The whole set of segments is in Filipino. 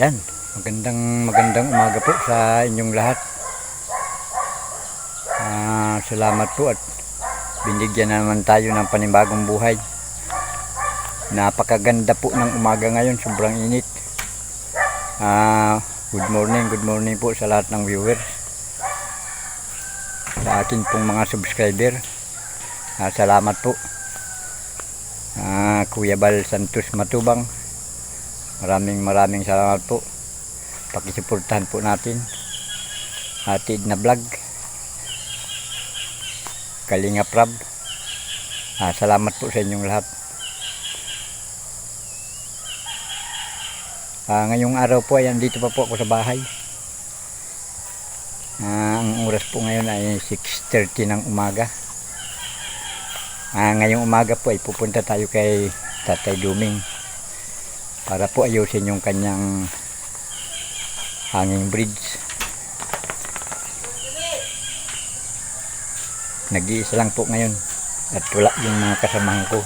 Ayan, magandang umaga po sa inyong lahat. Salamat po at binigyan naman tayo ng panibagong buhay. Napakaganda po ng umaga ngayon, sobrang init. Good morning po sa lahat ng viewers, sa akin pong mga subscriber. Salamat po. Kuya Bal Santos Matubang, maraming salamat po. Pakisuportahan po natin Hatid na Vlog, Kalinga Prab. Salamat po sa inyong lahat. Ngayong araw po ay andito pa po ako sa bahay. Ang oras po ngayon ay 6:30 ng umaga. Ngayong umaga po ay pupunta tayo kay Tatay Duming para po ayusin yung kanyang hanging bridge. Nag-iisa lang po ngayon at wala yung mga kasamahan ko.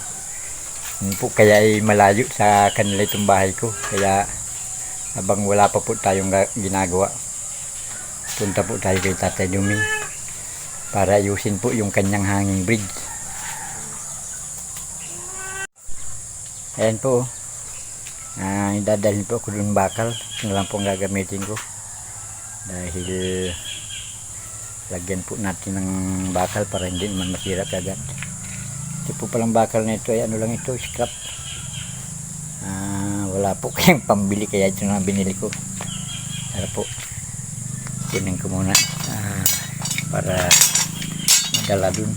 Yun po, kaya ay malayo sa kanila itong bahay ko. Kaya habang wala pa po tayong ginagawa, punta po tayo kay Tatay Duming para ayusin po yung kanyang hanging bridge. Ayan po, idadalhin po ako dun bakal. Ito lang po ang gagamitin ko, dahil lagyan po natin ng bakal para hindi naman masira kagad. Ito po palang bakal na ito ay ano lang ito, scrap. Wala po kayong pambili, kaya ito na binili ko. Tara po, kunin ko muna para madala dun.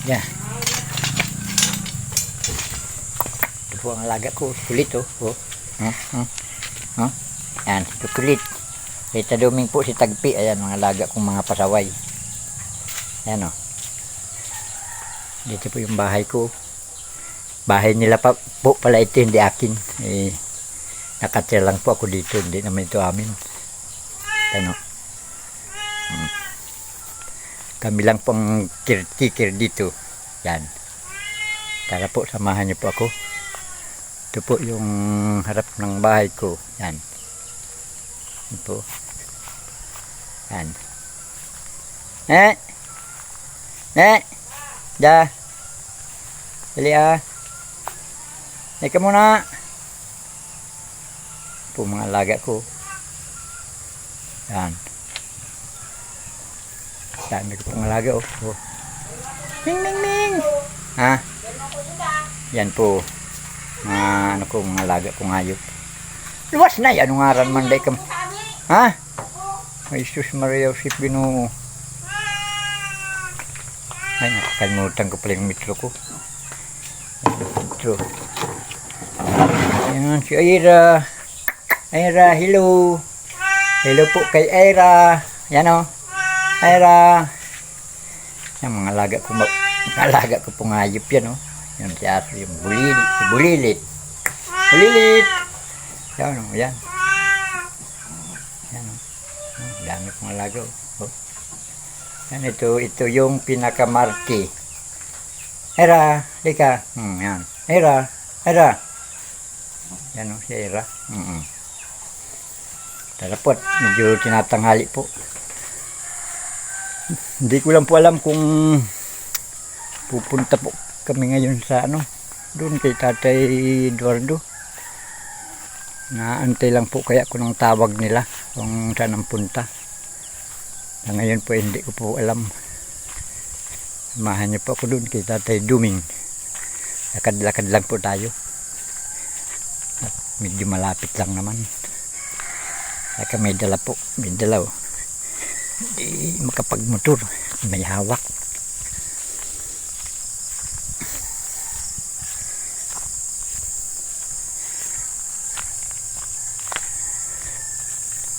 Yeah. Ito po ang alaga ko, kulit oh. Yan, ito kulit. Ito Duming po si Tagpi. Ayan, mga alaga kong mga pasaway. Ayan oh. Dito po yung bahay ko. Bahay nila pa po pala ito, hindi akin. Nakatira lang po ako dito, hindi naman ito amin. Ayan oh. Kami lang pong caretaker dito. Yan. Tara po, samahan niyo po ako. Ito po yung harap ng bahay ko. Yan. Ito po. Yan. Da. Dali Ika muna. Ito po mga alaga ko. Yan. Dami ko pong alaga oh. Ming. Yan po. Ano ko, mga alaga kong hayop. Luwas na yan, anong ngaran man day kam. Ay Jesus Maria Joseph Ginoo. Ay, nakakalimutan ko pala yung metro ko. Metro. Ayan si Aira. Aira, hello. Hello po kay Aira. Yan o. Aira. Yan, mga alaga ko pong hayop yan o. Yan si aso, yung bulilit. Yan o, yan. Yan o. Dami pong alaga o. Yan, ito yung pinakamarti. Era, lika. Yan. Era. Yan o, si Era. Tara po, medyo tinatanghali po. Hindi ko lang po alam kung pupunta po kami ngayon sa doon kay Tatay Eduardo. Naantay lang po kaya ko ng tawag nila kung saan ang punta. Ngayon po hindi ko po alam. Samahan niyo po ako doon kay Tatay Duming. Lakad-lakad lang po tayo. At medyo malapit lang naman. Saka may dala po. May dala oh. Hindi makapagmotor. May hawak.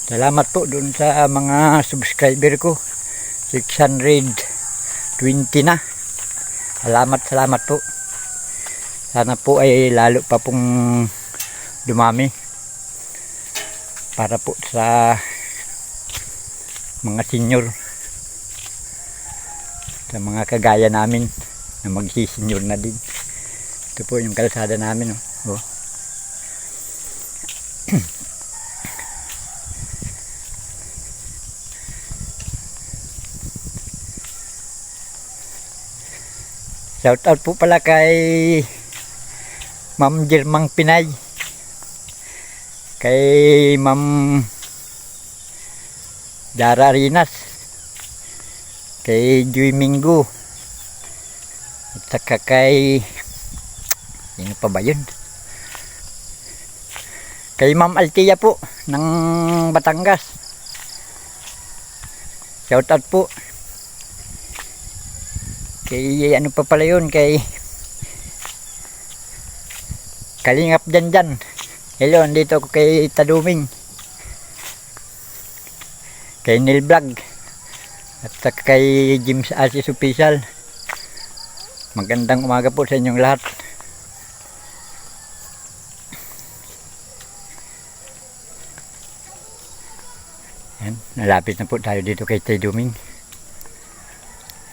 Salamat po dun sa mga subscriber ko. 620 na. Salamat po. Sana po ay lalo pa pong dumami. Para po sa mga senior. Sa mga kagaya namin na magsisenyor na din. Ito po yung kalsada namin oh. Shout out po pala kay Ma'am Jirmang Pinay, kay Ma'am Dara Rinas, kay Joy Mingo, at saka kay sino pa ba yun? Kay Ma'am Altia po ng Batangas. Shout out po. Kay ano pa pala yun, kay Kalingap Janjan. Hello, andito ako kay Taduming, kay Neil Vlog, at saka kay James Asis Official. Magandang umaga po sa inyong lahat. Yan, nalapit na po tayo dito kay Taduming.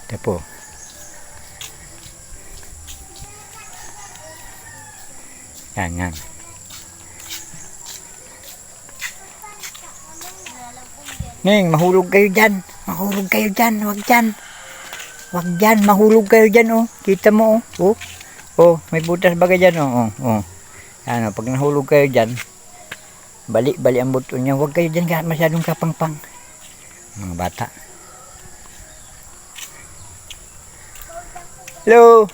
Ito po. Yan, yan. Ning, mahulog kayo dyan. Mahulog kayo dyan. Huwag dyan. Huwag dyan. Mahulog kayo dyan, oh. Kita mo, oh. Oh, oh, may butas baga dyan, oh. Oh, oh. Ano, pag nahulog kayo dyan, bali ang buto niya. Huwag kayo dyan, masyadong kapangpang. Mga bata. Hello.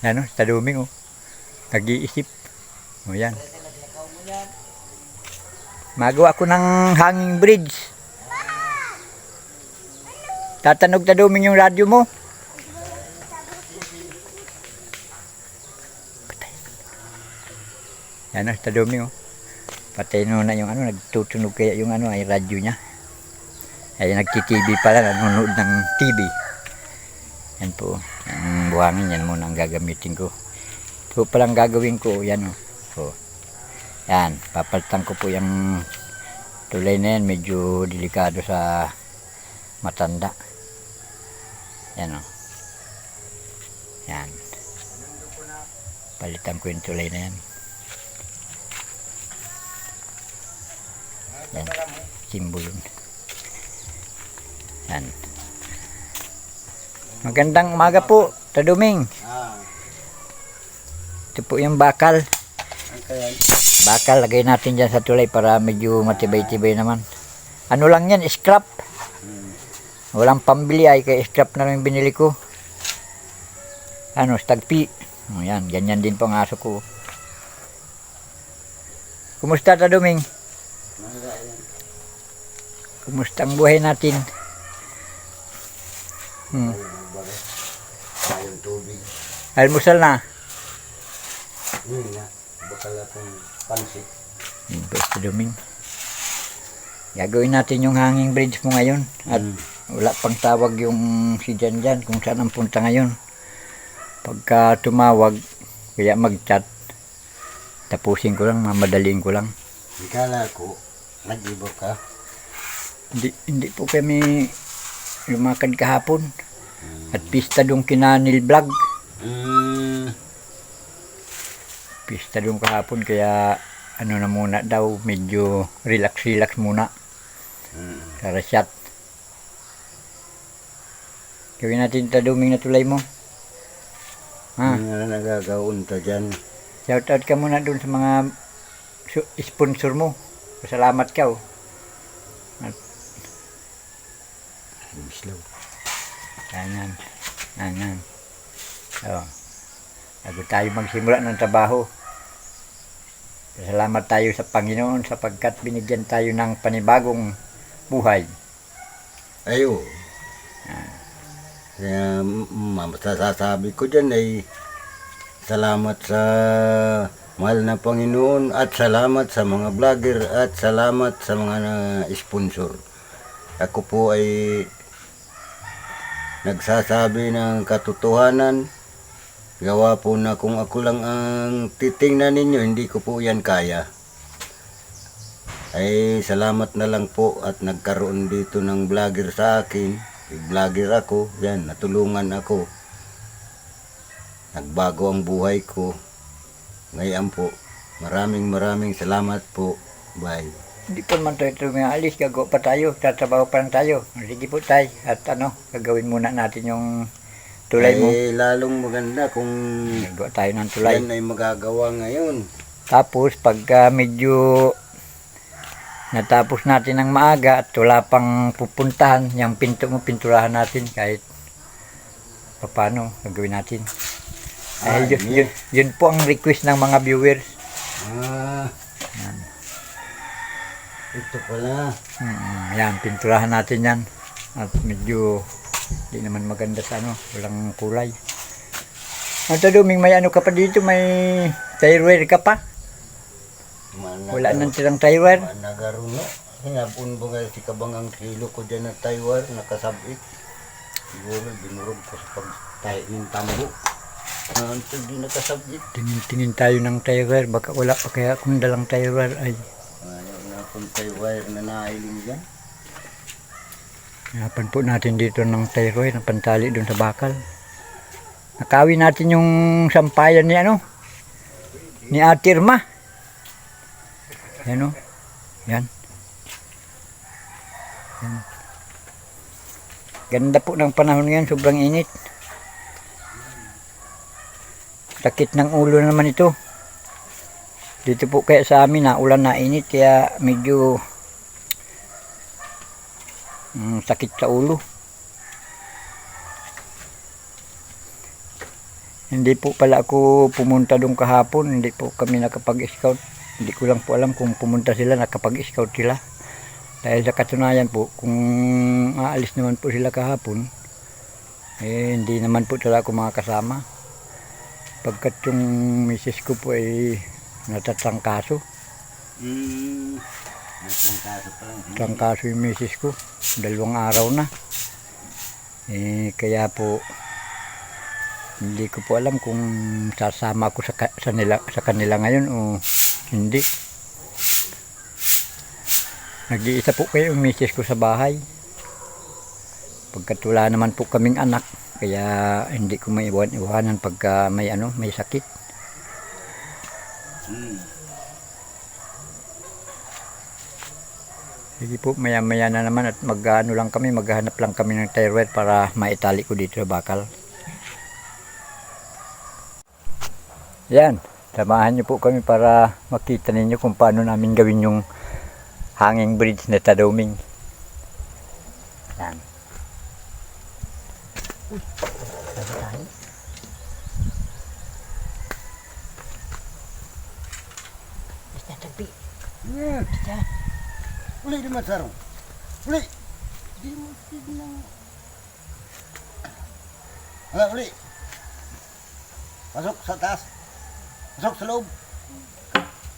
Ano, Taduming, oh. Nag-iisip. O, yan. Magawa ko ng hanging bridge. Tatanog, Taduming, yung radyo mo. Yan, oh, Taduming, oh. Patay na yung ano, nagtutunog kaya yung ano, ay radyo niya. Ay, nagti-TV pala, nanonood ng TV. Yan po. Ang buhangin, yan muna ang gagamitin ko. Ito palang gagawin ko, yan, oh. So, yan, papalitan ko po yung tulay na yan, medyo delikado sa matanda. Yan, oh. Yan. Palitan ko yung tulay na yan. Yan, simbolo. Yan. Magandang umaga po, Taduming. Ito po yung bakal. Bakal, lagay natin dyan sa tulay para medyo matibay-tibay naman. Ano lang yan, scrap. Walang pambili ay kaya scrap na lang binili ko. Ano, stagpi. O yan, ganyan din po ang aso ko. Kumusta, Taduming? Kumusta ang buhay natin? Almusal na? Bakal akong pansit. Basta Duming. Gagawin natin yung hanging bridge mo ngayon. At wala pang tawag yung si Janjan kung saan ang punta ngayon. Pagka tumawag, kaya mag-chat. Tapusin ko lang, mamadaliin ko lang. Ikala ko, nag-ibo ka? Hindi po kami lumakad kahapon. At pista dong kina Neil Vlog. Pista dong kahapon kaya ano na muna daw, medyo relax muna. Para shot. Gawin natin Taduming na tulay mo. Ha? Nga nagagaon ta dyan. Shout out ka muna dun sa mga sponsor mo. Salamat ka, oh. Slow. Yan. So, bago tayo magsimula ng trabaho, salamat tayo sa Panginoon sapagkat binigyan tayo ng panibagong buhay. Ayo. Kaya masasabi ko dyan ay salamat sa mahal na Panginoon at salamat sa mga vlogger at salamat sa mga sponsor. Ako po ay nagsasabi ng katotohanan. Gawa po na kung ako lang ang titingnan ninyo, hindi ko po yan kaya. Ay salamat na lang po at nagkaroon dito ng vlogger sa akin. Vlogger ako, yan, natulungan ako. Nagbago ang buhay ko. Ngayon po, Maraming salamat po. Bye. Hindi po naman tayo tumialis, gagawa pa tayo, tatrabaho pa lang tayo. Sige po tay, at gagawin muna natin yung tulay mo. Lalong maganda kung Gagawa tayo ng tulay. yan ay magagawa ngayon. Tapos pagka medyo natapos natin ng maaga at wala pang pupuntahan, yung pinto mo pinturahan natin kahit paano gagawin natin. Yun po ang request ng mga viewers. Yan. Ito pala. Yan, pinturahan natin yan. At medyo hindi naman maganda sa walang kulay. Ito Duming, may ka pa dito, may tire ka pa. Wala nang tirang tire. Nagaruno. Hinapon mo nga si kabangang kilo ko dyan na tire, nakasabit. Siguro binurog ko sa pagtahi ng tambo. Ito di nakasabit. Tingin tayo ng tire, baka wala pa kaya kung dalang tire ay. Ayaw na kung tire na nailing dyan. Hanapan po natin dito ng tire na pantali doon sa bakal. Nakawin natin yung sampayan ni ni Ate Irma. Yan Yan. Yan. Ganda po ng panahon ngayon, sobrang init. Sakit ng ulo naman ito. Dito po kaya sa amin ulan na init kaya medyo sakit sa ulo. Hindi po pala ako pumunta doon kahapon, hindi po kami nakapag-scout. Hindi ko lang po alam kung pumunta sila, nakapag-scout sila. Dahil sa katunayan po, kung aalis naman po sila kahapon, hindi naman po sila ako makakasama. Pagkat yung misis ko po ay natatrangkaso. Natrangkaso pa lang. Trangkaso yung misis ko, 2 araw na. Kaya po, hindi ko po alam kung sasama ko sa kanila ngayon o hindi. Nag-iisa po kayo yung misis ko sa bahay. Pagkat wala naman po kaming anak, kaya hindi ko maiwan-iwanan pagka may may sakit. Sige po, maya-maya na naman at maghanap lang kami ng tire para maitali ko dito sa bakal. Yan, samahan niyo po kami para makita ninyo kung paano namin gawin yung hanging bridge na Taduming. Yan. Basta tabi. Basta. Uli naman sarong. Uli. Di mo tignan. Uli. Pasok sa taas. Pasok sa loob.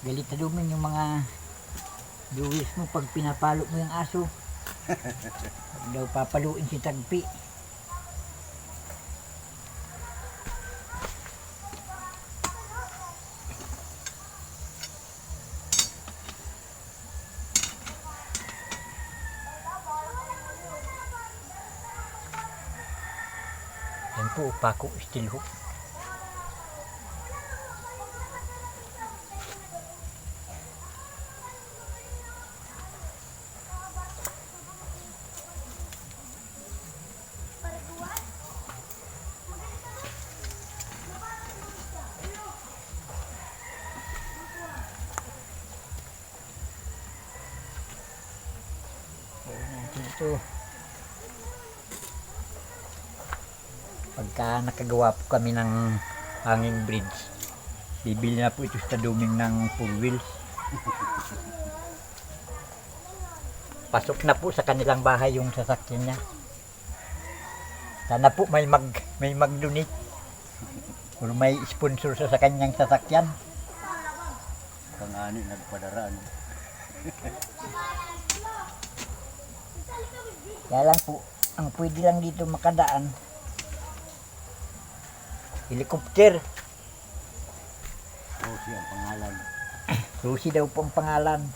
Galit Taduming yung mga viewers mo pag pinapalo mo yung aso. Pag daw papaluin si Tagpi. Yan po, pako steel hook. Ito. Pagka nakagawa po kami ng hanging bridge, bibili na po ito sa Taduming ng 4 wheels. Pasok na po sa kanilang bahay yung sasakyan niya. Sana po may mag-donate o may sponsor sa kanyang sasakyan. Pangani nagpadaraan. Kaya lang po, ang pwede lang dito makadaan, helicopter. Rosie ang pangalan. Rosie daw po ang pangalan.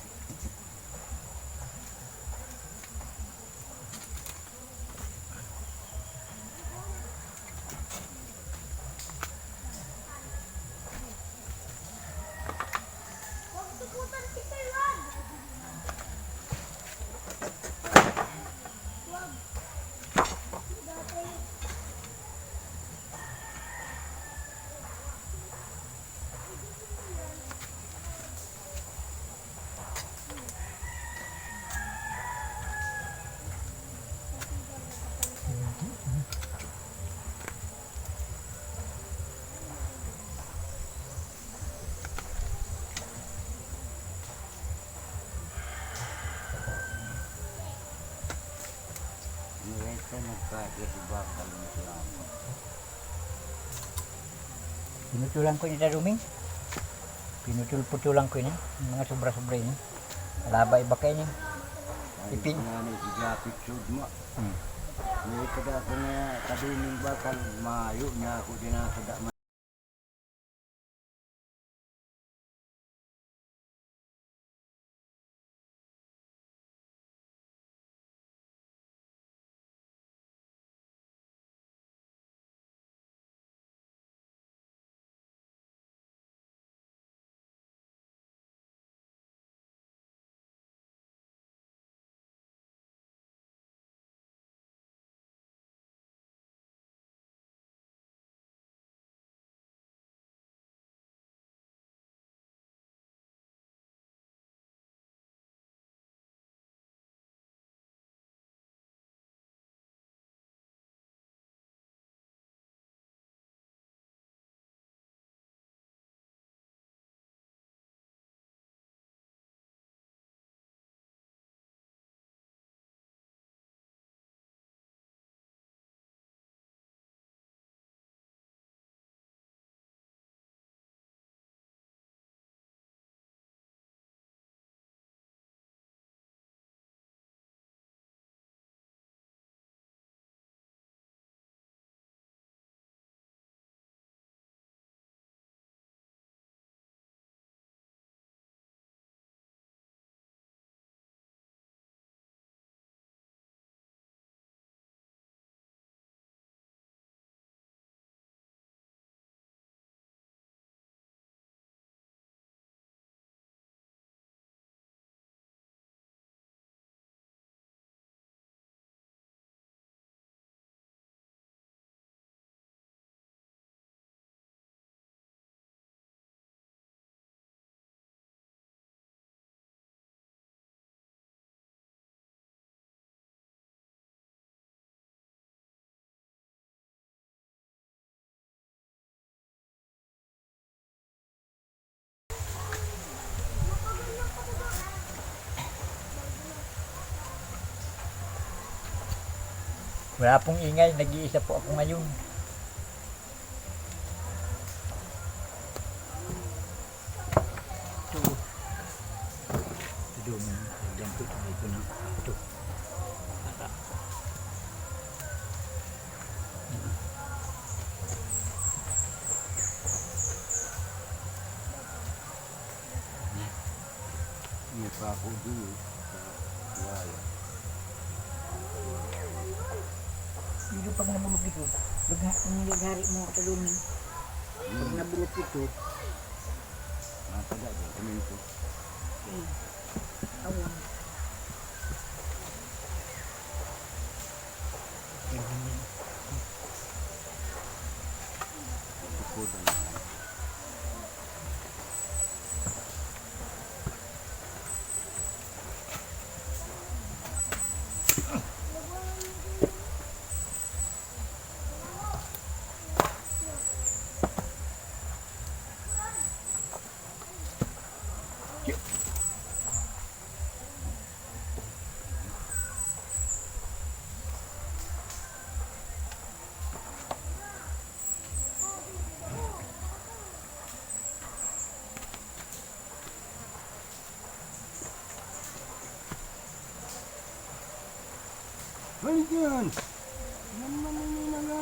Nilita nagkaya si bakal na salamat. Pinutulan ko niya Duming. Pinutul-putulan ko niya. Yung mga sobra-sobra niya. Alabay ba kayo niya? Ipin. Nga ni ijapit sud mo. Hmm. Nilita ko na kaduming bakal maayo niya ako dinasada. Wala pong ingay. Nag-iisa po ako ngayon. Ito Duming. Diyan po. Ito na. Ito. Hindi pa ako doon sa wala. Hindi pag nabulog ito, naghari mo ka Duming. Pag nabulog ito, Napada din kami ito. awan. Tukutan. Balik yan! Naman ini na nga.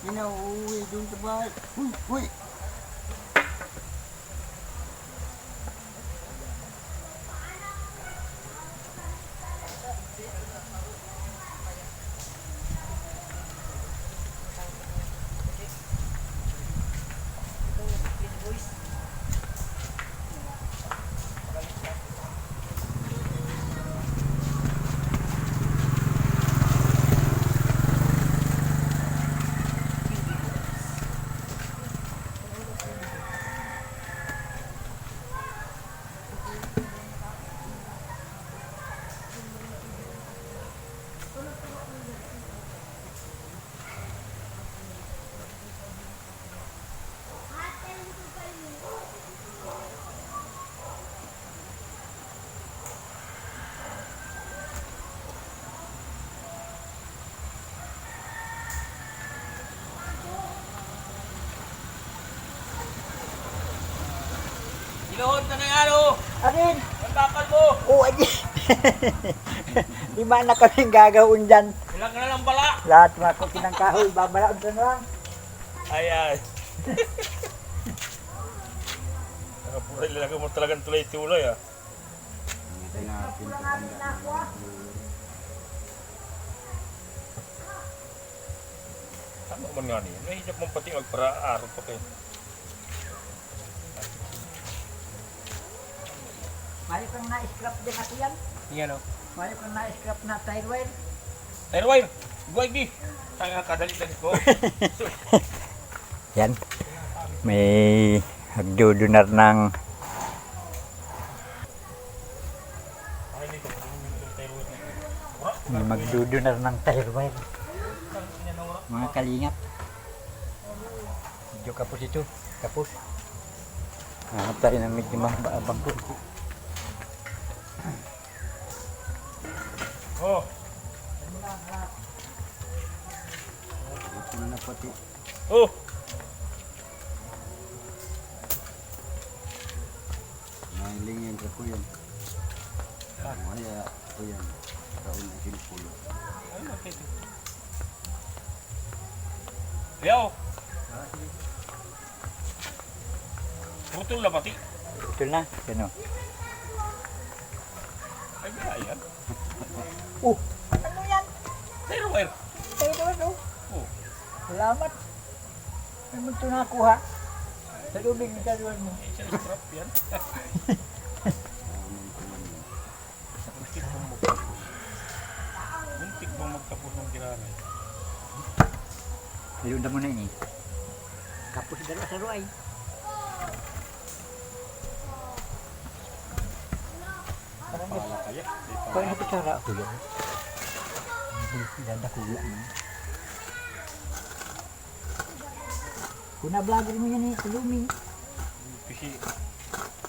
Pinauwi doon sa bahay. Huy! Huy! Iluhod na nga ano. Arin! Ang bakal mo. Oo, adi. Lima na kaming gagawin dyan. Ilang ka na lang bala. Lahat mga kukin ng kahoy, babalaon sa na lang. Ayan. Nakapura ilalagay mo talagang tuloy-tuloy ah. Tama man nga niya. Nahihijap mong pati magpara-araw pa kayo. Mayo kang na-scrap din ako yan. Yan o. Mayo kang na-scrap na tire wire. Airwire! Guwag di! Tanga kadali-dali ko. Yan. May nagdudunar ng may magdudunar ng tire wire. Mga kalingap. Medyo kapos ito. Kapos. Hanap tayo ng medyo mahabang ko. Oh! Ito na pati. Oh! Nailing yan sa kuyan. Maya kuyan. Taon na silpulo. Ay, okay. Yaw! Putol na pati. Ito na. Ano? Ay, ayan. Ano yan? Airwire! Tire wire oh. Oh! Salamat. May munto na nakuha. Sa lubig ng tire wire mo. Isa strap yan. Muntik mo magtapos ng kiraray. Ayun mo na ini. Kapos dalawa sa ruay. Pala kaya. Kaya na kutsara ako yan. Dadakula mo. Kung na-vlogger mo yan eh, tuluming. Kasi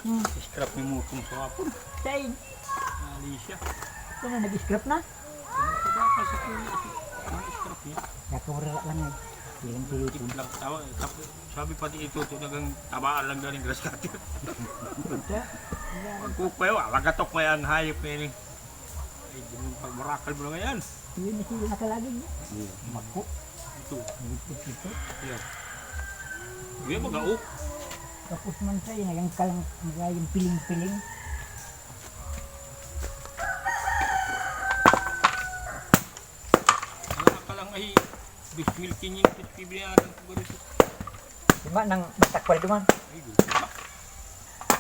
Hmm. scrap ni mo kung sa hapon. Sain. Alicia. Ano, nag-scrap na? Sa bakal sa kuya. Ang scrap niya. Kakamura lang eh. Ilang pilipin. Lang tawa. Sabi pati ito, talagang tabaan lang galing grass cutter. Magkupayo, lagatok mo yan, hayop na yun. Ay, pagmarakal mo na ngayon. Yun na sila nakalagin. Mako. Ito. Ito. Yan. Hindi mo gaok. Tapos man sa'yo, nagang kalang yung piling-piling. Ang ka lang ay bismil kinyin at pibinayaran ko ganito. Diba, nang matakwal duman. Ay, gusto pa.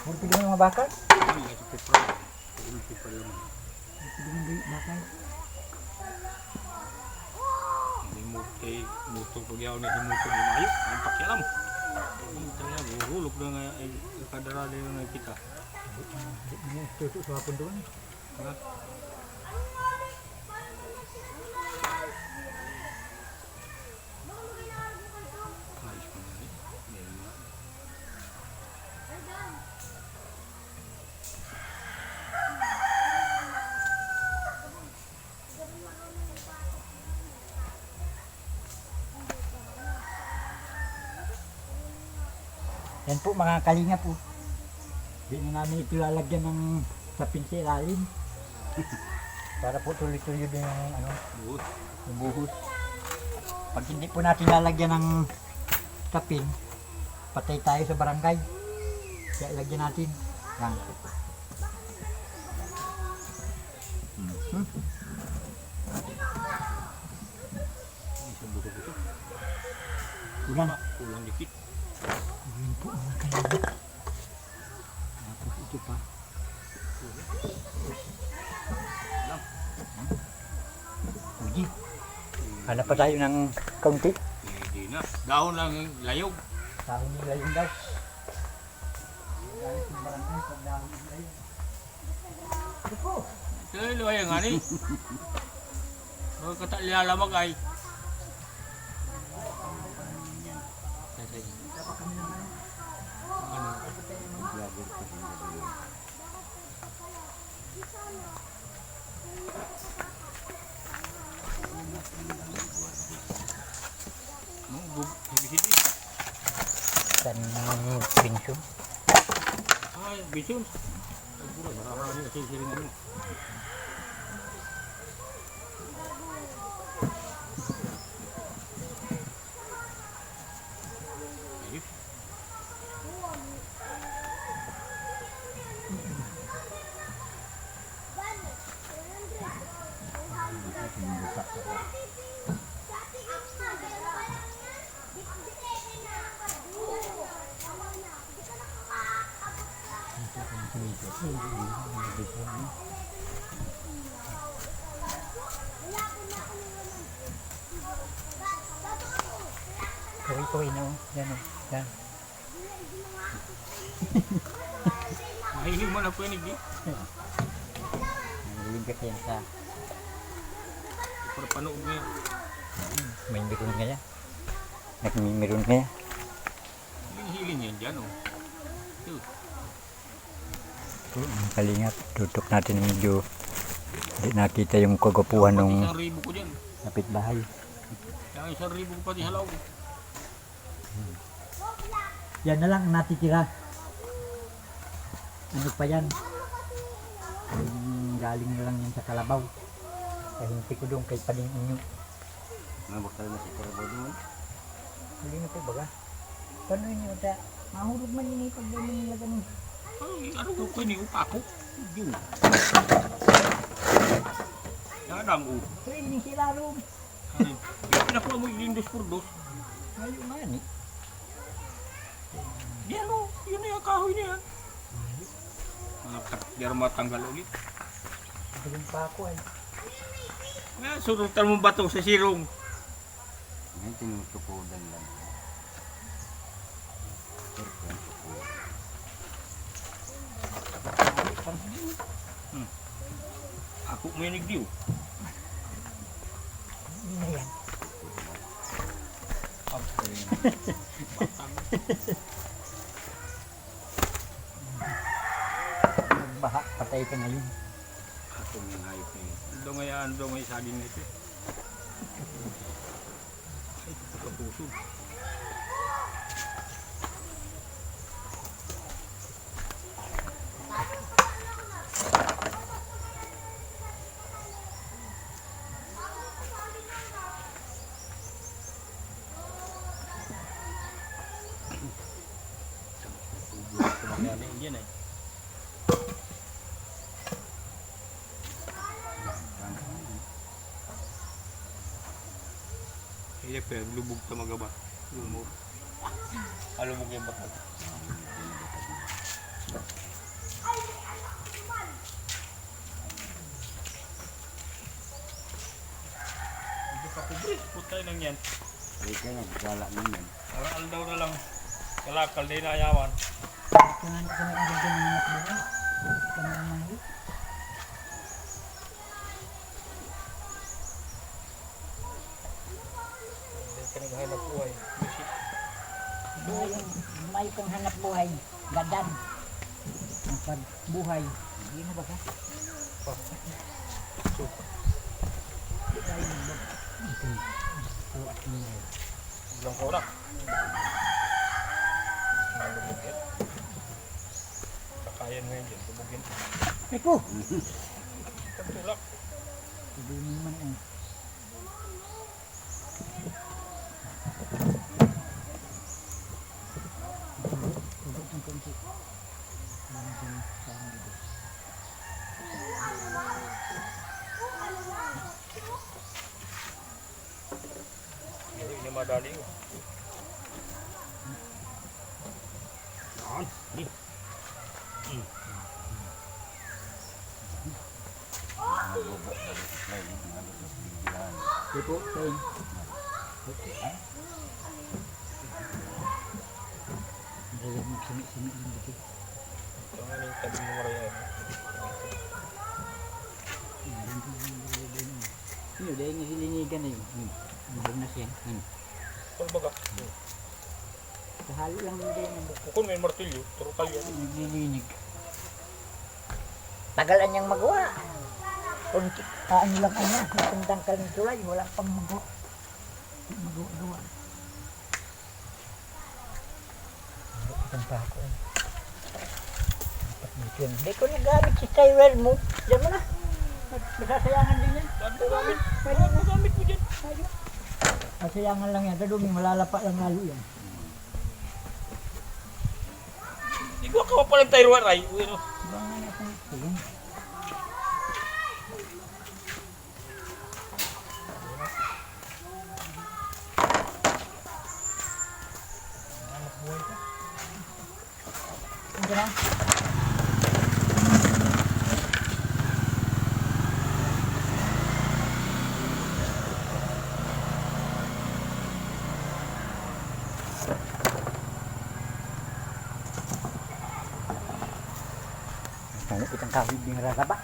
Huwag pili mo mga bakal. Ay, ito pepra. Ito pa naman. Pili mo yung bakal. May motor pagyaw na yung motor ni Mayo. Ang pakialam. Ang talaga, hulog na nga ay kadarali na kita. Tutok sa hapon doon. Ha? Ayos mo na rin. Meron na. Yan po mga kalinga po. Hindi na namin ito lalagyan ng sapin sa ilalim. Para po tuloy-tuloy din yung ano, Buhos. yung buhos. Pag hindi po natin lalagyan ng sapin, patay tayo sa barangay. Kaya lagyan natin. Yan. Isang buto-buto. Kulang. Kulang dikit. Yun po mga kalinga. Tapos ito pa. Uji. Hanap pa tayo ng kaunti. Hindi na. Dahon lang yung layog. Dahon nila yung daw. Galit yung barangay pag dahon nila yun. Ito po. Kaya luhay nga ni. Huwag ka lilalamag ay. Kan pinso. Ay, Bisun. Pura marami kasi siringan mo. Ayun. Kuwi-kuwi na oh. Yan oh. Yan. Mahilig mo na po yun, eh. Nanghiling ka kaya sa Para panood mo yan. May meron kaya. Nagmeron kaya. Hiling yan dyan, oh. Yun. Po, ang kalingap. Tutok natin medyo hindi nakita yung kagapuhan Pati ng 1,000 ko dyan. kapitbahay. Yung 1,000 ko pati halaw. yan na lang ang natitira. Ano pa yan? Galing na lang yan sa kalabaw. Kahinti ko doon kay Pading Inyo. Nabakal na si Karabaw doon. Hindi na po baga. Paano yun yun? Mahulog man yun pag doon nila ganun. Ay, ano ko ni upako? Yun. Yan ang u. Training sila ron. Ay, pinakuha mo yung dos por dos. Ngayon nga ni. Yan o, yun na yung kahoy na yan. Mga katger matanggal ulit. Galing pa ako eh. Nga, surutan mo bato sa sirong. Ngayon tinutukodan lang. Ako mo yung nigdiw. Hindi na yan. Magbaha, patay ka ngayon. Ako mo yung hayop na yun. Dongayaan, dongay saging na ito. Ay, kapuso. Yan eh. Iya pa, lubog ta magaba. Lumor. Alubog yung batal. Hindi pa kubrit, putay nang yan. Ay kaya nagkala naman. Aral daw na lang. Kalakal din na ayawan. Kailangan ko na aragyan ng mga buhay. Kami ang mahal. Hindi ka naghahanap buhay. May kang hanap buhay. Gadan. Ang pagbuhay. Hindi na ba ka? So, Dahil mo ba? Suat mo na yun. bilang ko na. Malubog yan. Kakayan mo yun dyan. Lubogin. Ay po! Pagtulak. Sabi mo naman eh. Tubog ng konti. Hindi madali ko. Yan. Di. Ay po, kain. Hindi magsimi-simi lang dito. Ito nga yung tabi mo marayan. Ano, dahil nga silinigan na yun. Ano na siya? Ano? Pagbaga. Kahalo lang din ang Kung may martilyo, turukal yan. naglilinig. Tagalan niyang magawa. Kung ano lang ano, kung tangkal ng tulay, wala pang magawa. Itong pa ako. yun. Hindi ko nagamit si styrel mo. Diyan mo na. Masasayangan din yan. Gamit. Pwede na. Gamit mo dyan. Ayun. Masayangan lang yan. Dadumi, malalapa lang lalo yan. Ikaw ka pa palang tayo waray. Uy, no. Bangan ako. Ayun. Ito na. Ano itang kawid ng raraba?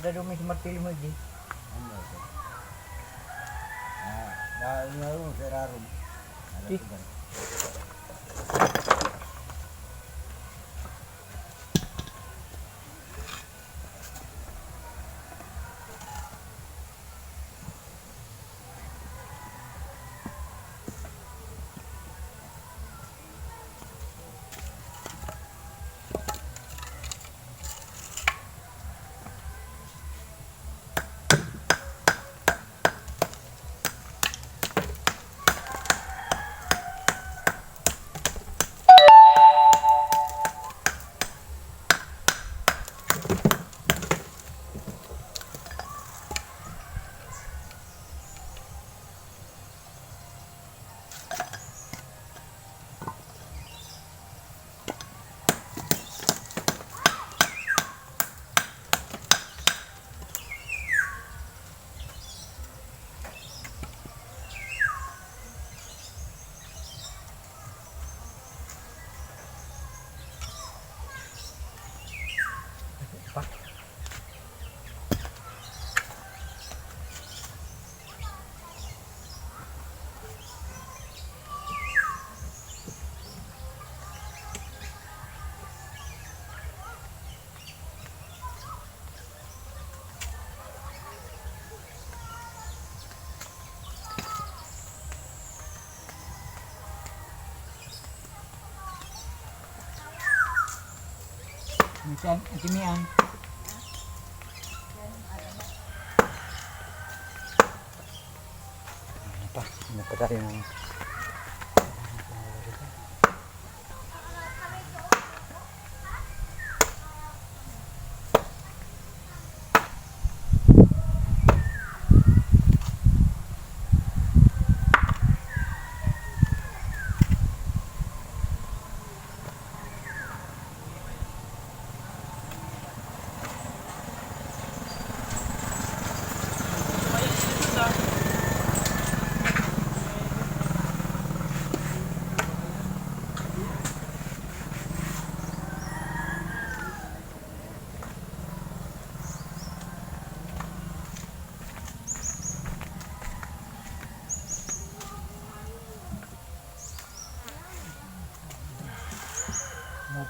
Dadumi si martilyo mo di. Ano ito? Dahil nga rin, sirarum. Minsan, timian. Ano pa tayo ng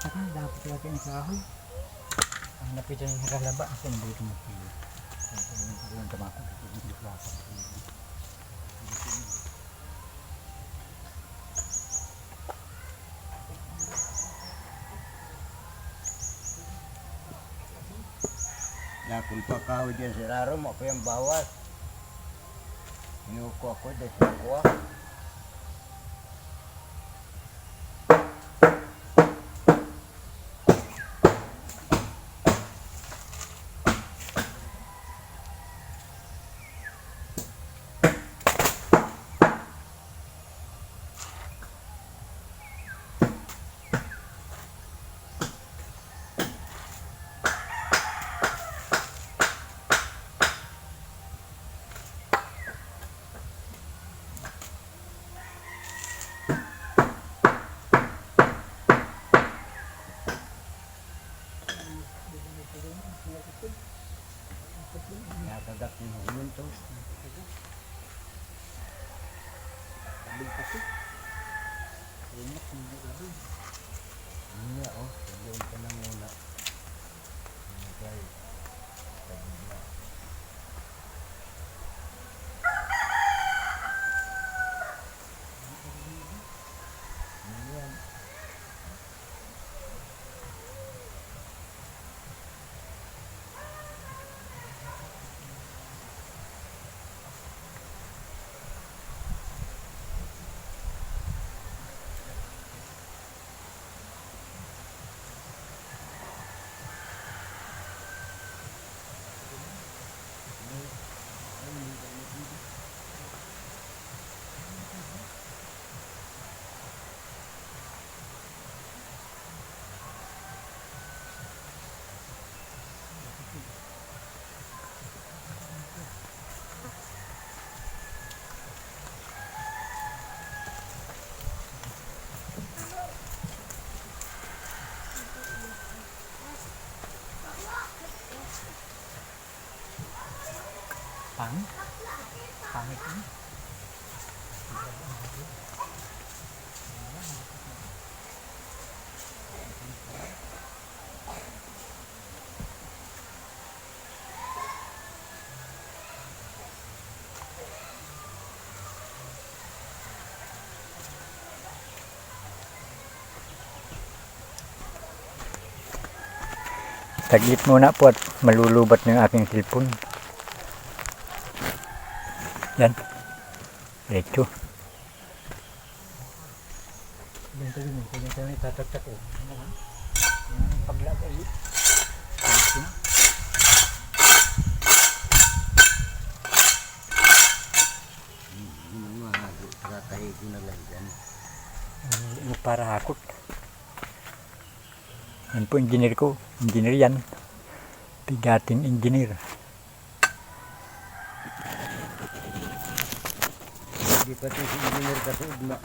taka, dapat lagi ang kahoy. Ang napitan yung nakalaba, kasi hindi ito magpili. Ang tamako, hindi ko lakas. Nakul pa kahoy dyan si Rarom, ako yung bawas. Inuko ako dahil sa kuha. Nakagat ng hulun to. Hindi oh, doon ka na muna. Okay. Tabigla. Ayan. Pangit ini. Taglit muna po at malulubat ng aking cellphone. Yan. Diretso. Ganito yun, ganito yun, tatagtak ko. Yung paglagay. Katahi ko na lang dyan. Para hakot. Yan po engineer ko. Engineer yan. Bigating engineer. Hindi pati si engineer kasugma.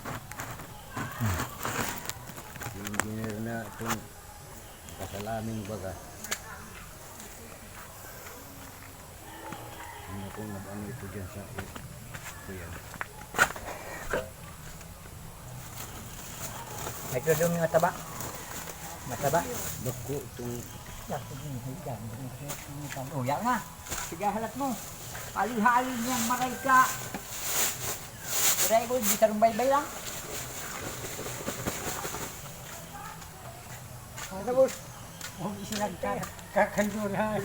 Si engineer na itong kasalaming baga. Hindi ko nag-ano ito dyan sa ito yan. Ito yung mga taba. Mataba. Bako itong Oh, yan na. Sige, halat mo. Hali-hali niyang maray ka. Maray ko, di sarong baybay lang. Ano boss? Huwag isinagkakandura.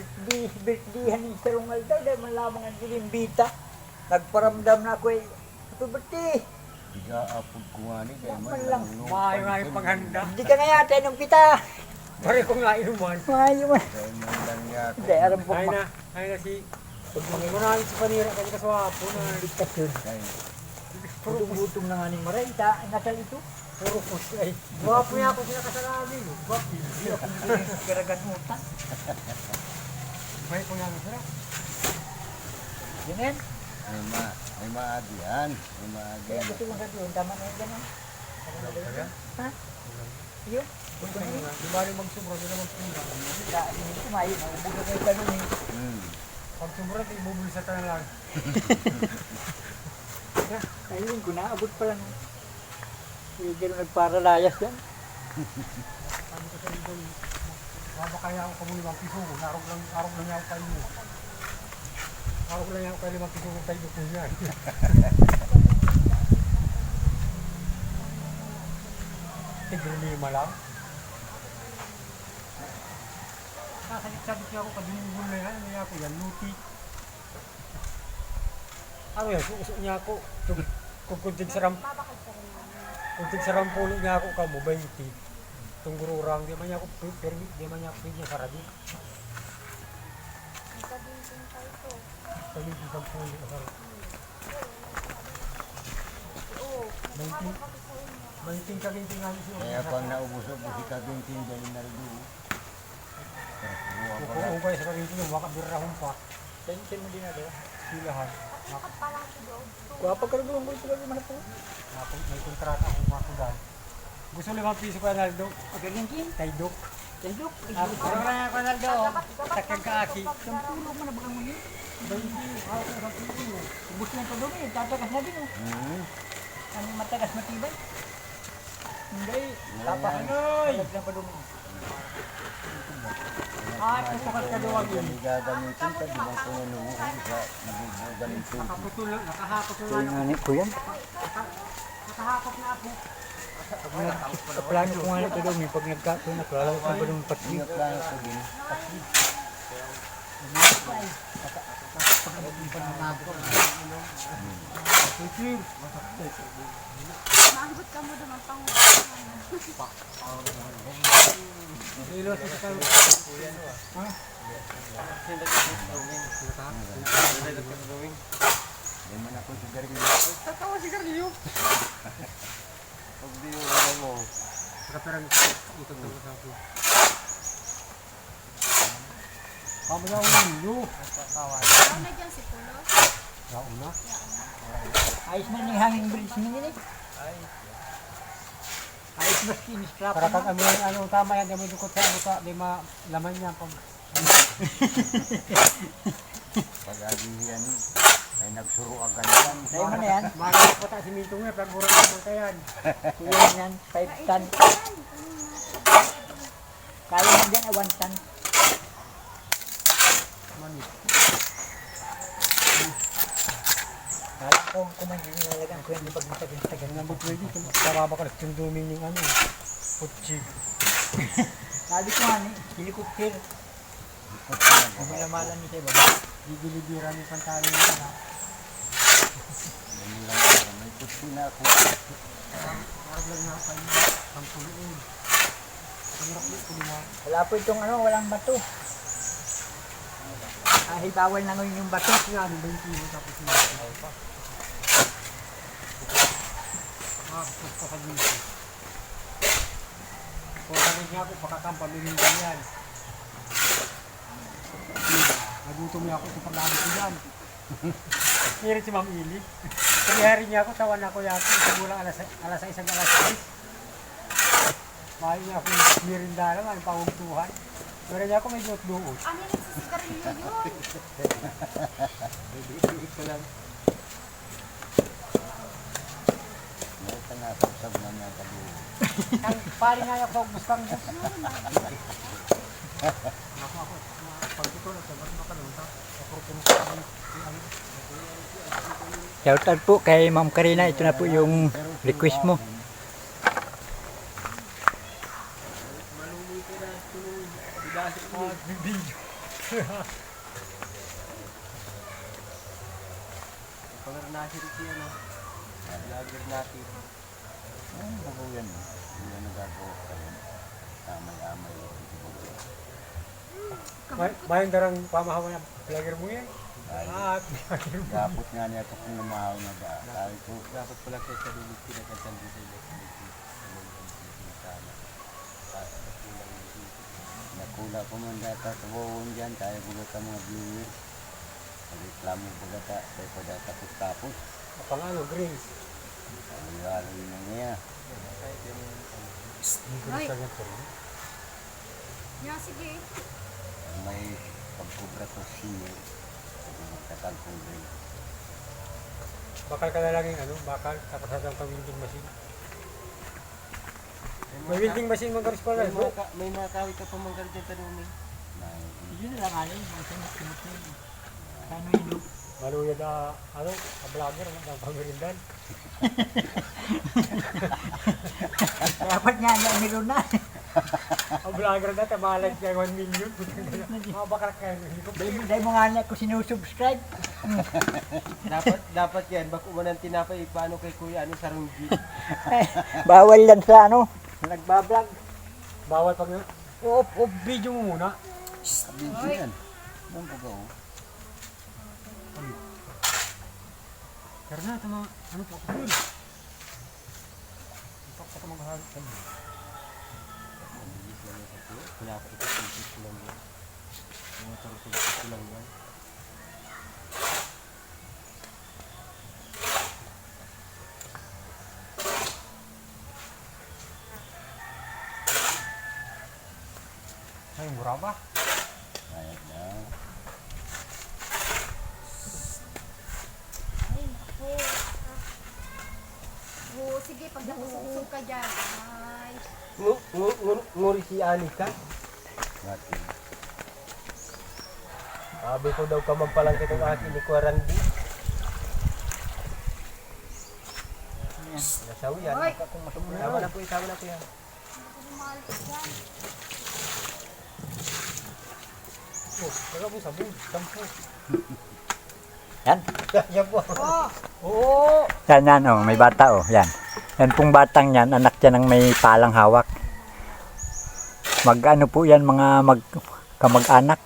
Birthday-han yung sarong alta. Dahil malamang ang dilimbita. Nagparamdam na ako eh. Ito birthday. biga apod ko nga ni kaya man lang. May paghanda. Hindi ka nga yata inom kita. Pare ko nga inuman. Mayo man. kaya man lang yako. Hindi, aram po Ay na si pag mangalit si Panira kasi kaswapo na diktasyon. Kaya Gutom-gutom na nga ni Maray. Nasal ito. puro push ay. Wapo niya ako pinakasalabi. Wapo. Garagan mo ta. May ko nga sila. Yun yan. may maagian. May Kaya maagian. gusto mo sa doon. Tama na yung gano'n. Ha? Yun. Gusto mo yun. Di ba rin magsubra sila magsimula. Dahil hindi kumain. Ubudo na yung gano'n eh. Pag sumura tayo bubuli sa tayo lang. Ayun ko na. Abot pa lang. Yung gano'n nagparalayas yan. sabi ko sa Idol, babakaya ako kamo 5 piso, arog lang niya ako kayo. Arog lang niya ako kayo 5 piso kung tayo po niya. Tigro-5 lang. Salit-salit niya ako, kadinibol na yan, niya ako yan, luti. Ano yan, suusok niya ako, kung kuntig sarampulo niya ako ka mo, 20. Itong gururang, di man niya ako permit, di man niya ako pwede sa radyo. Pwede sa pulo, asal. 20 kaginting nga niya siya. Kaya pag naubos-ubos si kaginting dahil na rin doon. Kung kaya sa kaginting yung makabirahon pa, Tension mo din na doon. silahan. Kung pagkaragulong ko ito lang naman po. May kontrata akong makudan. Gusto 5 piso ko Naldo. Ganyan kin. Taydok. Tendok. Parang na ako Naldo. Sakyan ka aki. Isang pulo mo na bagang muli. Ubus lang ito doon eh. Tatagas na din oh. Ano matagas matibay? Hindi. Tapanoy! Lagyan pa doon. Pusukat ka doon yun. Gagamitin ka, di ba kung ano mo sa nabubugan ng tubig. Nakahakot So, na yung ako. ani ko yan. Nakahakot na ako. Plano ko nga ito daw, may pag nagkakon na, kalala ko ba ng pati. Ingat lang ako din. Maanggot ka mo naman pang Dilo sa sakal. Ha? Di man ako sigarilyo. Tatawa si Carlio. Pag di yung ano mo, Kaperang ikot na sa ako. Kamu na ulo. Ano na dyan si Pulo? Kauna. Ayos na ng hanging bridge mo nila. Ayos ba kinis Para krapa pag ano tama yan, may dukot sa ano ka, di malaman niya pag pag agihan ay nagsuro agad yan. Sa'yo mo na yan. Mahal ko ta si Minto nga, pag mura naman kayan. Kuya yan. 5 ton. Kaya mo dyan 1 ton. Manit. Kala ko kung man yung nalagan ko yan pag matagal-tagal na. Nabot pwede, karaba ka lang duming yung ano, putsi. Sabi ko nga ni, helicopter. Kung malamalan niya sa'yo ba? Gigilibiran yung pantalo yung ano. Ganun lang ako. May putsi na ako. Parang lang na kayo, ang puloon. Ang hirap yung kulima. Wala po itong ano, walang bato. Kahit bawal na ngayon yung bato. Yan, 20 kilo tapos yung bato pa. Tapos pa dito. Kung ganun niya ako, pakakampa, lumindan yan. Nagutom niya ako sa pagdami ko yan. Ngirit si Ma'am Ili. Pagihari niya ako, tawan ako yata. Isang bulang alas 1, alas 6. Mahal niya ako yung mirinda lang, ang pangugtuhan. Pero niya ako may duot-duot. Ano yung nagsisigarilyo yun? Duot-duot ko lang. May tanasabsab na niya kabuo. Ang pari nga ako, bustang bus. Ako, pag ito na, sabat makalunta. Kapurpun ko kami. Shoutout po kay Ma'am Karina. Ito na po yung request mo. Video. Pag nasirit yan, vlogger natin. Ang bago yan. Hindi na nagagawa ka yan. Tamay-amay. Bayan darang pamahawa na vlogger mo yan. At vlogger mo. Gapot nga niya ako kung namahaw na ba. Sabi ko, Dapat pala kayo sa dulit pinagkantan dito. nakula ko man data sa buwan dyan. Tayo bugat ang mga viewers. Reklamo bugata. Tayo pa data tapos-tapos. Pang ano, greens. Ang yun na niya. Ay. Yeah, sige. May pagkubra ko siya. Magkakal kong rin. Bakal ka na lang yung ano, bakal, tapos hanggang pang-winding machine. May welding machine mga karis pala. May makakawit ka pa manggal dyan tanungin. Yun lang ano yung mga sinut na yun. Kano yun? Maluya na, ano, vlogger, nagpagmerindan. Dapat nga niya meron na. Ang vlogger na, tamalag siya 1 million. Mga bakal kayo. Dahil mo nga niya kung sinusubscribe. Dapat yan, bako man ang tinapay, paano kay kuya, ano, sarunggi. Bawal yan sa ano, nagbablog. Bawal pag off video mo muna. Video yan. Doon po ba? Karena tama, ano po, yun. Ipak sa kamaghalit ka mo. Pinapaitis ko lang yan. Pinapaitis ko lang yan. Ay, mura ba? Ayat na. Ay, naku. Oo, sige, pag nakusog ka dyan. Ay, Nguri si Anika. Natin. Sabi ko daw ka magpalang kitong akin ni Kuarandi. Nasawi yan. Hoy! Tama na po yan. mahal ka dyan. Wala mo sabon, sampo. Yan. Yan po. Oh, Oo. Yan, yan, oh, may bata, oh, yan. Yan pong batang yan, anak yan ng may palang hawak. Mag-ano po yan, mga kamag-anak.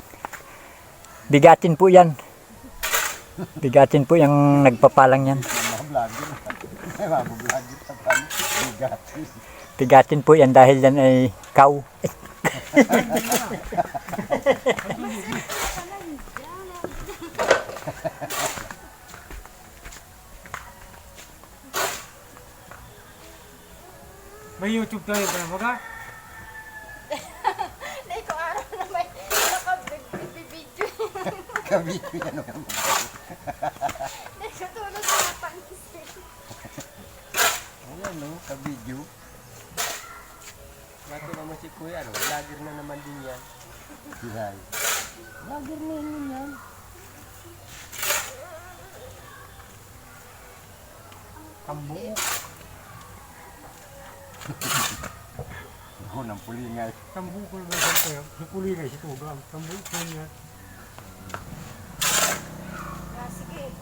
Bigatin po yan. Bigatin po yung nagpapalang yan. Mga vlogger. May mga vlogger sa pan. Bigat. Bigatin po yan dahil yan ay cow. May YouTube tayo pa na mga. dahil ko araw na may nakabibidyo. Kabito yan. Dahil ko tulog sa pansin. Ayan no, kabidyo. Nato naman si kuya, ano, vlogger na naman din yan. Sihay. Vlogger na yun yan. Kambuo. Ako ng pulingay. Kambuo ko na ba kayo? Hipuli na si Tugang. Kambuo ko niya. Ah, sige.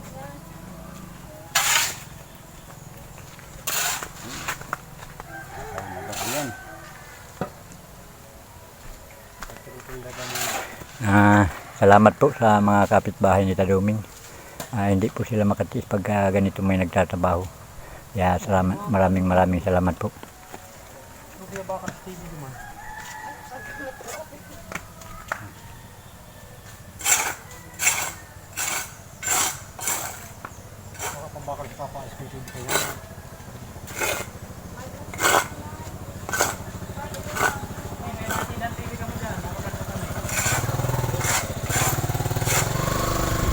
Yan. Ay, nagabo yan. Salamat po sa mga kapitbahay ni Taduming. Hindi po sila makatiis pag ganito may nagtatrabaho. Kaya maraming salamat po. Kaya baka sa TV naman. Baka pambakal sa Papa SK TV kayo.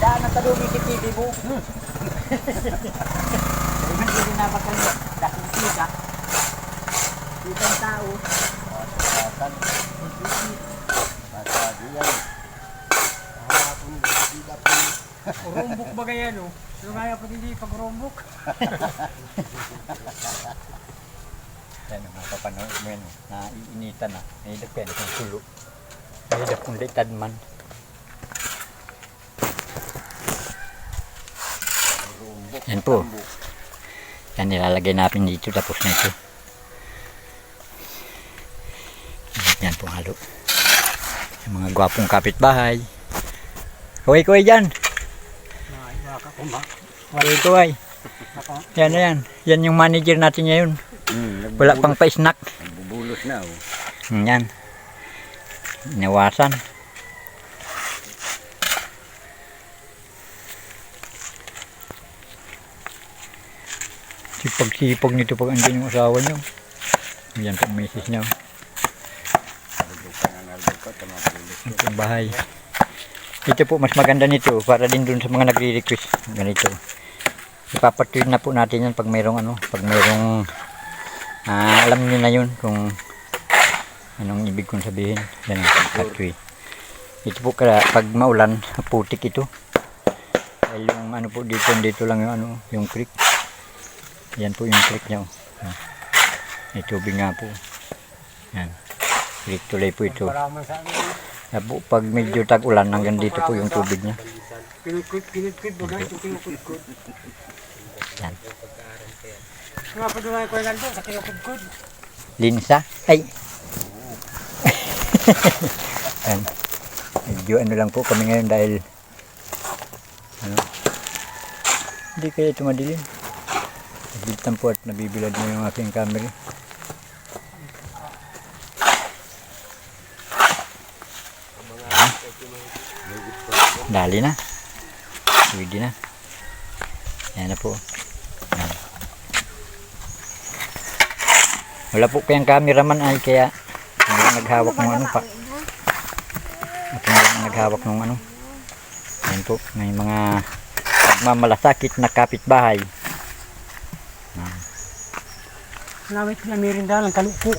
Daan na talungi si TV mo. Dahil man hindi na magkanya. Dahil siya. Ibang tao. Masaratan. Masado yan. Kahapon, sila po. Rumbok ba kaya no? Pero kaya pa hindi pag rumbok. Yan ang mapapanood mo yan. Naiinitan na. Nahilap yan itong sulo. Nahilap kong litad man. Yan po. Yan nilalagay natin dito tapos na ito. Yan po halo. Yung mga gwapong kapitbahay. Kuhay dyan. Baka kuma. Kuhay. Yan na yan. Yan yung manager natin ngayon. Wala pang pa-snack. Nagbubulos na oh. Yan. Inawasan. Sipag-sipag nito pag andyan yung asawa nyo. Yan po ang misis nyo. Nagbukan ang albukat. Tamabulos. Yan po ang bahay. Ito po mas maganda nito para din dun sa mga nagre-request. Ganito. Ipapatuloy na po natin yan pag mayroong ano, pag mayroong Alam niyo na yun kung anong ibig kong sabihin. Yan ang hatchery. Ito po pag maulan, putik ito. Dahil yung ano po dito lang yung ano, yung creek. Yan po yung creek niya. May tubig nga po. Yan. Creek tuloy po ito. Paraman sa amin. Yan po, pag medyo tag-ulan, hanggang dito po yung tubig niya. Pinukut ba guys? Pinukut. Yan. Mga padulang ko lang doon sa pinukut. Linsa. Ay! Yan. Medyo ano lang po kami ngayon dahil ano, hindi kaya ito madilim. Naglitan po at nabibilad mo yung aking camera. Dali na. Pwede na. Yan na po. Yan. Wala po kayang cameraman ay kaya hindi naghawak ng ano pa. At hindi naghawak ng ano. Yan po. May mga pagmamalasakit na kapitbahay. Lawit na merinda lang kalupo.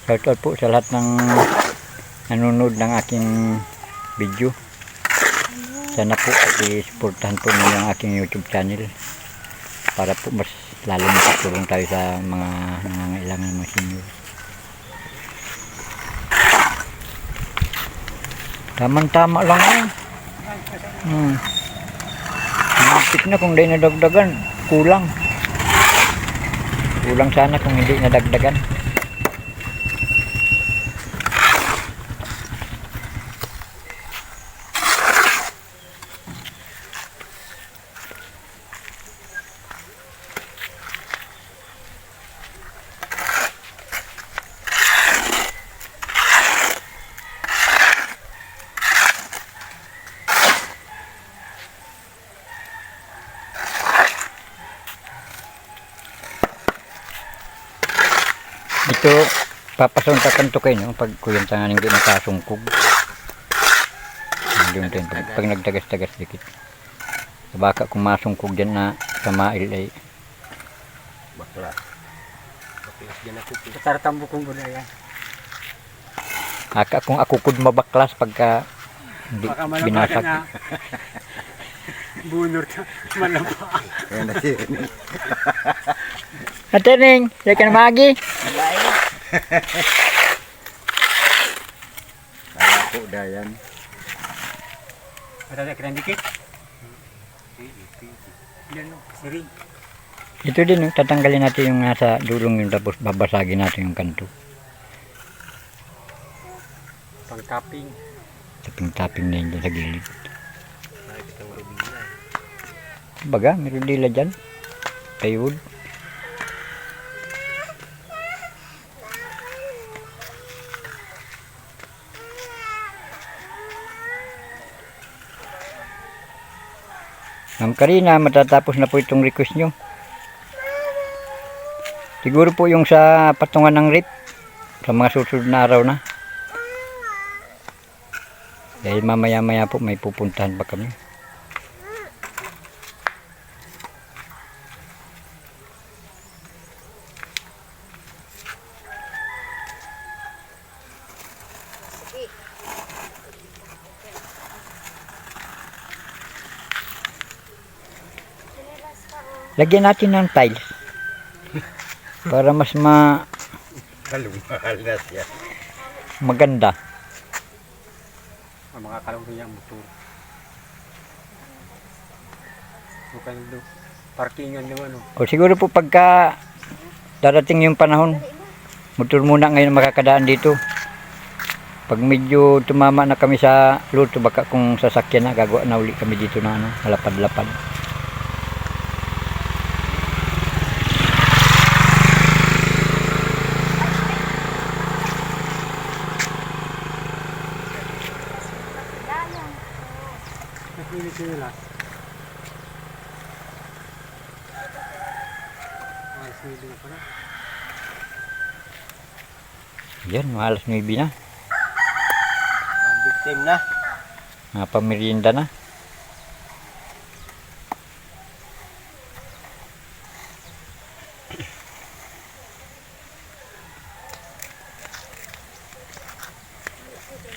Shout out po sa lahat ng nanonood ng aking video. Sana po i-supportahan po ninyo ang aking YouTube channel para po mas lalo makatulong tayo sa mga nangangailangan ng mga senior. Tama lang eh. Napit na kung di nadagdagan, kulang sana kung hindi nadagdagan. Ito, papasuntakan to kayo, no? Pag kuyang tangan hindi nakasungkog. Pag nagtagas-tagas dikit. Baka kung masungkog dyan na samail ay Bakla. Tartambo kong gulay yan. aka kung akukod mabaklas pagka hindi Baka malabakan binasag. na. Bunor ka. Malaba. Ayan na siya. Atening, saya kan magi. Kala po dayan. Ada keren dikit. Yan o, siring. Ito din, no? Tatanggalin natin yung nasa dulong yung tapos babasagin natin yung kanto. Pang tapping. Taping-taping na yun dyan sa gilid. Baga, meron dila dyan. Plywood. Ma'am Karina, matatapos na po itong request nyo. Siguro po yung sa patungan ng rip sa mga susunod na araw na. Dahil mamaya-maya po may pupuntahan pa kami. Lagyan natin ng tiles para mas Kalumahal na siya. maganda. Ang mga kalong niya motor. Bukan do. Parkingan naman o. O siguro po pagka darating yung panahon, motor muna ngayon makakadaan dito. Pag medyo tumama na kami sa luto, baka kung sasakyan na, gagawa na uli kami dito na ano, malapad-lapad. Nakinis nila. Sili pa na. Yan, mga alas 9 na. Ang big time na. Mga pamerienda na.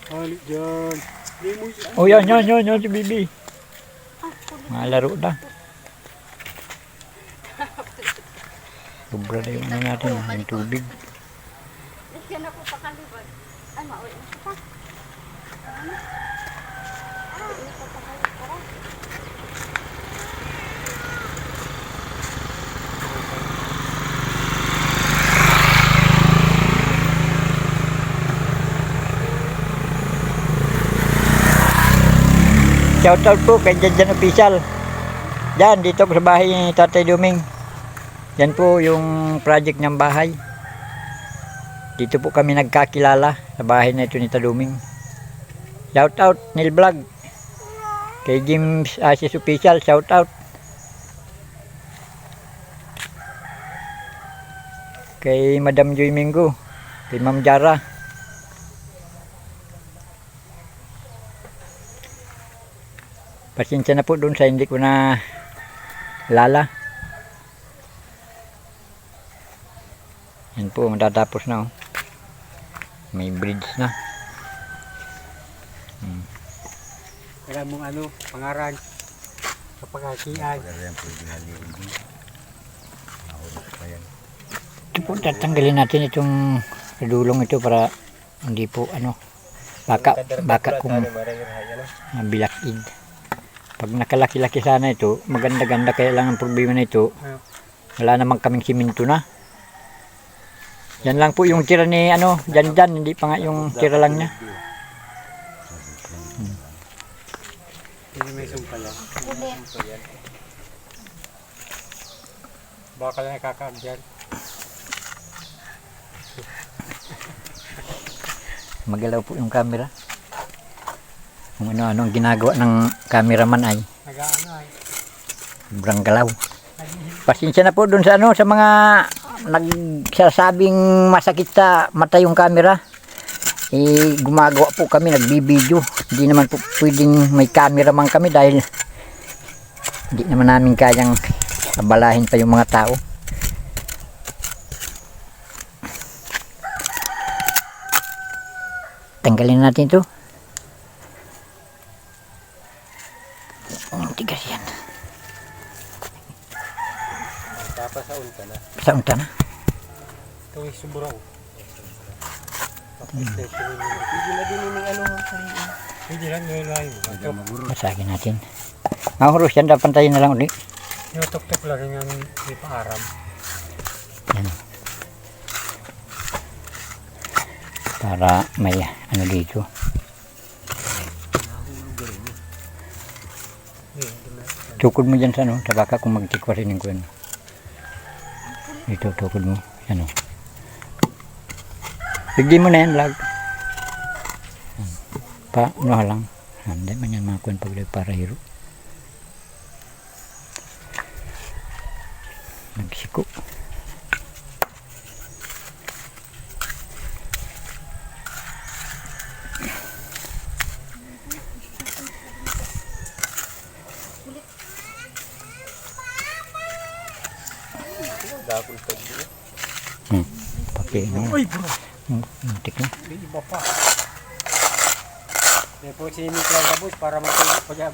Halik dyan. Di mo Oh, yan, si Bibi. Mga laro na. Sobra na yung ano natin, yung tubig. Yan ako pakalibag. Ay, mauwi na kita. Shoutout po kay Janjan Official. Diyan, dito sa bahay ni Tatay Duming. Yan po yung project ng bahay. Dito po kami nagkakilala sa bahay na ito ni Taduming. Shoutout Neil Vlog. Kay James Asis Official, shoutout. Kay Madam Joy Mingo. Kay Ma'am Jara. Pasensya na po doon sa hindi ko na lala. Yan po, matatapos na oh. May bridge na. Kaya mong ano, pangaran. Kapaghakian. Ito po, tatanggalin natin itong dulong ito para hindi po ano, baka kung bilakid. Pag nakalaki-laki sana ito, maganda-ganda, kaya lang ang problema na ito, wala namang kaming siminto na. Yan lang po yung tira ni ano, dyan, hindi pa nga yung tira lang niya. Hindi may sumpa lang. Baka lang nakakaag dyan. Magalaw po yung camera. Kung ano-ano ang ginagawa ng cameraman ay Nag-ano ay. sobrang galaw. Pasensya na po dun sa ano, sa mga nagsasabing masakit sa mata yung camera. Gumagawa po kami, nagbibideo. Hindi naman po pwedeng may cameraman kami dahil hindi naman namin kayang abalahin pa yung mga tao. Tanggalin natin ito. Tigas yan. Tapos sa unta na. Sa unta na. Ito yung suburaw. Hindi na din yung ano. Hindi lang yung layo. Masagin natin. Mahuros yan, dapat tayo na lang ulit. Yung tok-tok lang yung may paaram. Yan. Para may ano dito. Tukod mo dyan sa ano, tabaka kung magtikwarin ko ano. Dito, tukod mo. Yan o. Bigdi mo na yan, lag. Pa, ano lang. Hindi man yan makuha pag para hiro. Nagsiko. Pake no. Uy bro! Muntik na. May iba pa. May po sinimik lang na boss para matulog pa dyan.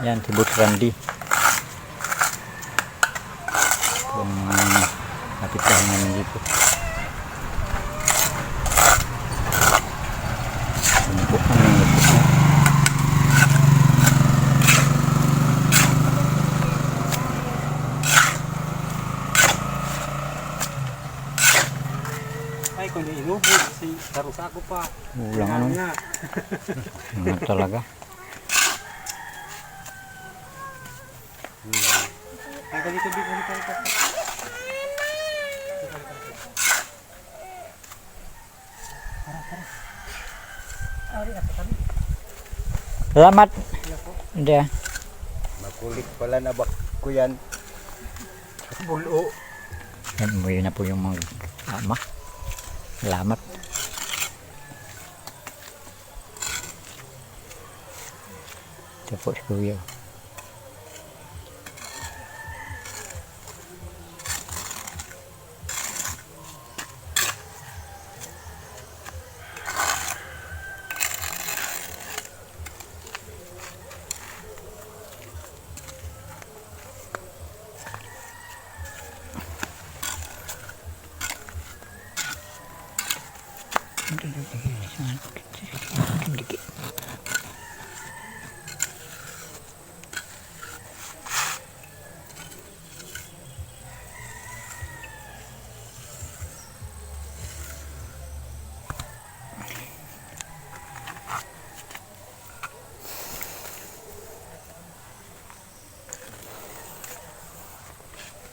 Yan, si Boss Randy. Kung kapit lang namin dito. Sumbok na yung lupot na. Ay, kung inubod, si Tarusako pa. Ulang ano. Nga. Ano talaga. Ay, ganito din kung ito. Salamat. Hindi ah. Kulit pala na bak ko yan. Bulo. Yan, umuwi na po yung mga ama. Salamat. Ito po si Kuya.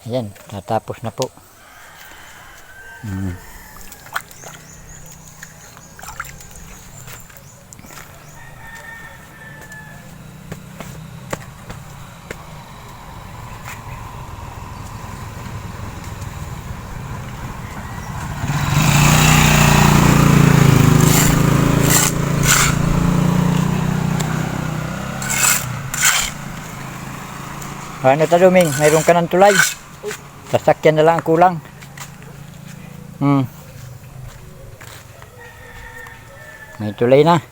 Ayan, tatapos na po. Ano ta Duming? Mayroon ka ng tulay. Sasakyan na lang ang kulang. May tulay na.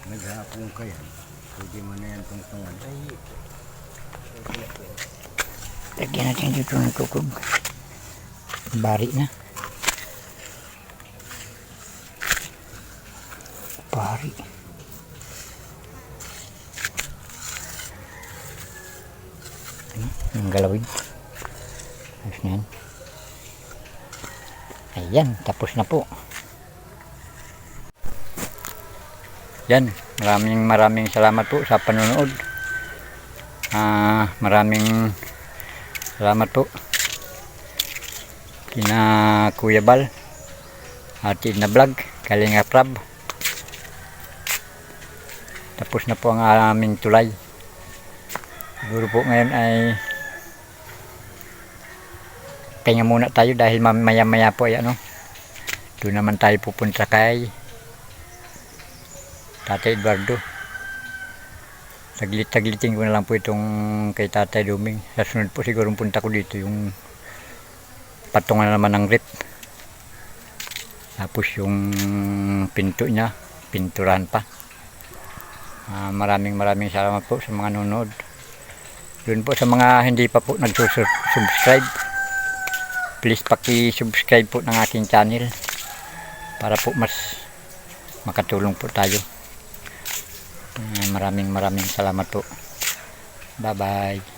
Naghapon ka yan. Pwede mo na yan tungtungan. Ay, Lagyan natin dito ng kukog. Bari na. Bari. Ang galawin. Ayos na yan. Ayan, tapos na po. Yan, maraming salamat po sa panonood. Maraming salamat po kina Kuya Bal at na vlog Kalinga Prab. Tapos na po ang aming tulay. Siguro po ngayon ay pahinga muna tayo dahil maya po ay doon naman tayo pupunta kay Tatay Eduardo. Saglit-saglitin ko na lang po itong kay Tatay Duming. Sa sunod po siguro punta ko dito yung patungan naman ng rip. Tapos yung pinto niya, pinturahan pa. Maraming salamat po sa mga nanonood. Doon po sa mga hindi pa po nag-subscribe, please paki-subscribe po ng aking channel para po mas makatulong po tayo. Maraming salamat po. Bye bye.